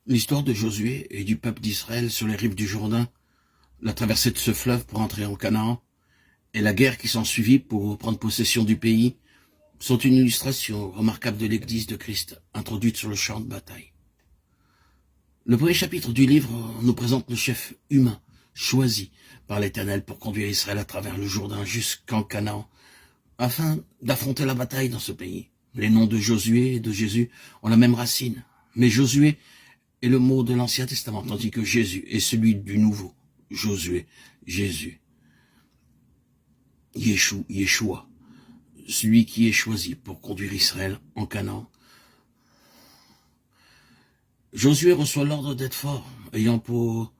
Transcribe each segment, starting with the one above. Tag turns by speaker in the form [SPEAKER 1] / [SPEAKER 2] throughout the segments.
[SPEAKER 1] L'histoire de Josué et du peuple d'Israël sur les rives du Jourdain, la traversée de ce fleuve pour entrer en Canaan, et la guerre qui s'ensuivit pour prendre possession du pays, sont une illustration remarquable de l'Église de Christ, introduite sur le champ de bataille. Le premier chapitre du livre nous présente le chef humain, choisi par l'Éternel pour conduire Israël à travers le Jourdain jusqu'en Canaan, afin d'affronter la bataille dans ce pays. Les noms de Josué et de Jésus ont la même racine, mais Josué est le mot de l'Ancien Testament, tandis que Jésus est celui du Nouveau. Josué, Jésus, Yeshua, celui qui est choisi pour conduire Israël en Canaan. Josué reçoit l'ordre d'être fort, ayant pour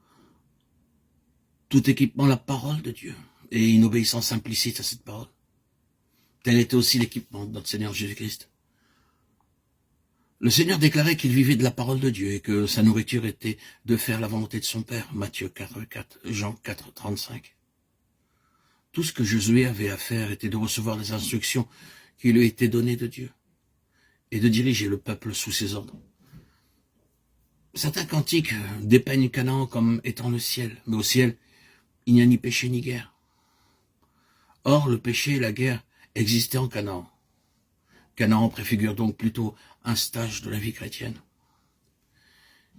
[SPEAKER 1] tout équipement la parole de Dieu, et une obéissance implicite à cette parole. Tel était aussi l'équipement de notre Seigneur Jésus-Christ. Le Seigneur déclarait qu'il vivait de la parole de Dieu et que sa nourriture était de faire la volonté de son Père, Matthieu 4:4, Jean 4:35. Tout ce que Josué avait à faire était de recevoir les instructions qui lui étaient données de Dieu et de diriger le peuple sous ses ordres. Certains cantiques dépeignent Canaan comme étant le ciel, mais au ciel, il n'y a ni péché ni guerre. Or, le péché et la guerre existaient en Canaan. Canaan préfigure donc plutôt un stage de la vie chrétienne.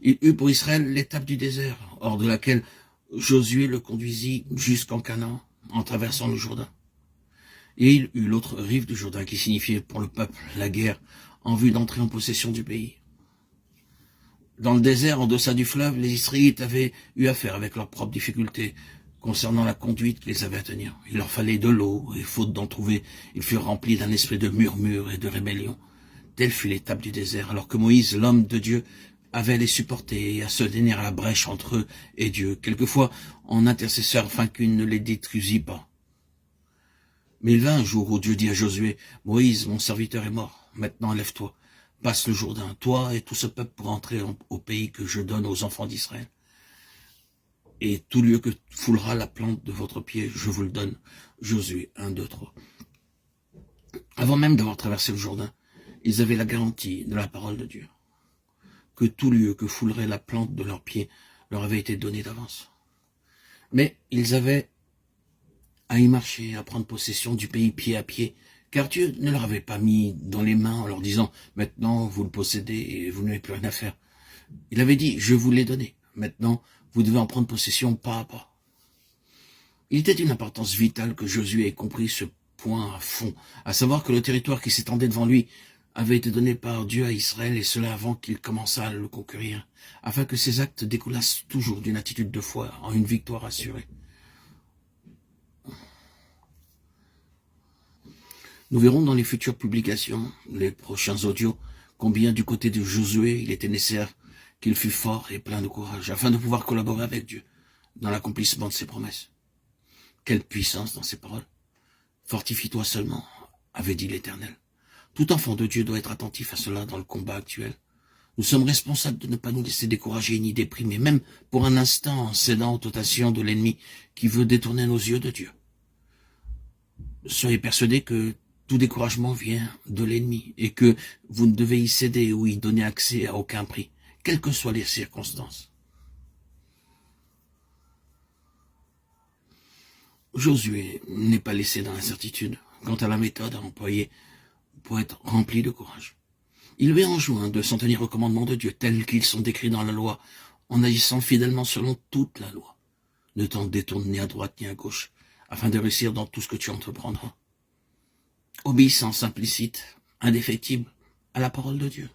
[SPEAKER 1] Il eut pour Israël l'étape du désert, hors de laquelle Josué le conduisit jusqu'en Canaan, en traversant le Jourdain. Et il eut l'autre rive du Jourdain, qui signifiait pour le peuple la guerre, en vue d'entrer en possession du pays. Dans le désert, en deçà du fleuve, les Israélites avaient eu affaire avec leurs propres difficultés concernant la conduite qu'ils avaient à tenir. Il leur fallait de l'eau, et faute d'en trouver, ils furent remplis d'un esprit de murmure et de rébellion. Telle fut l'étape du désert, alors que Moïse, l'homme de Dieu, avait à les supporter et à se tenir à la brèche entre eux et Dieu, quelquefois en intercesseur afin qu'il ne les détruisît pas. Mais il vint un jour où Dieu dit à Josué, « Moïse, mon serviteur est mort, maintenant lève-toi, passe le Jourdain, toi et tout ce peuple pour entrer au pays que je donne aux enfants d'Israël. Et tout lieu que foulera la plante de votre pied, je vous le donne. » Josué 1, 2, 3. Avant même d'avoir traversé le Jourdain, ils avaient la garantie de la parole de Dieu, que tout lieu que foulerait la plante de leurs pieds leur avait été donné d'avance. Mais ils avaient à y marcher, à prendre possession du pays pied à pied, car Dieu ne leur avait pas mis dans les mains en leur disant « Maintenant, vous le possédez et vous n'avez plus rien à faire. » Il avait dit « Je vous l'ai donné. Maintenant, vous devez en prendre possession pas à pas. » Il était d'une importance vitale que Josué ait compris ce point à fond, à savoir que le territoire qui s'étendait devant lui avait été donné par Dieu à Israël, et cela avant qu'il commençât à le conquérir, afin que ses actes découlassent toujours d'une attitude de foi en une victoire assurée. Nous verrons dans les futures publications, les prochains audios, combien du côté de Josué il était nécessaire qu'il fût fort et plein de courage, afin de pouvoir collaborer avec Dieu dans l'accomplissement de ses promesses. Quelle puissance dans ces paroles. Fortifie-toi seulement, avait dit l'Éternel. Tout enfant de Dieu doit être attentif à cela dans le combat actuel. Nous sommes responsables de ne pas nous laisser décourager ni déprimer, même pour un instant en cédant aux tentations de l'ennemi qui veut détourner nos yeux de Dieu. Soyez persuadés que tout découragement vient de l'ennemi et que vous ne devez y céder ou y donner accès à aucun prix, quelles que soient les circonstances. Josué n'est pas laissé dans l'incertitude quant à la méthode à employer pour être rempli de courage. Il lui enjoint de s'en tenir aux commandements de Dieu tels qu'ils sont décrits dans la loi, en agissant fidèlement selon toute la loi. Ne t'en détourne ni à droite ni à gauche, afin de réussir dans tout ce que tu entreprendras. Obéissance implicite, indéfectible, à la parole de Dieu.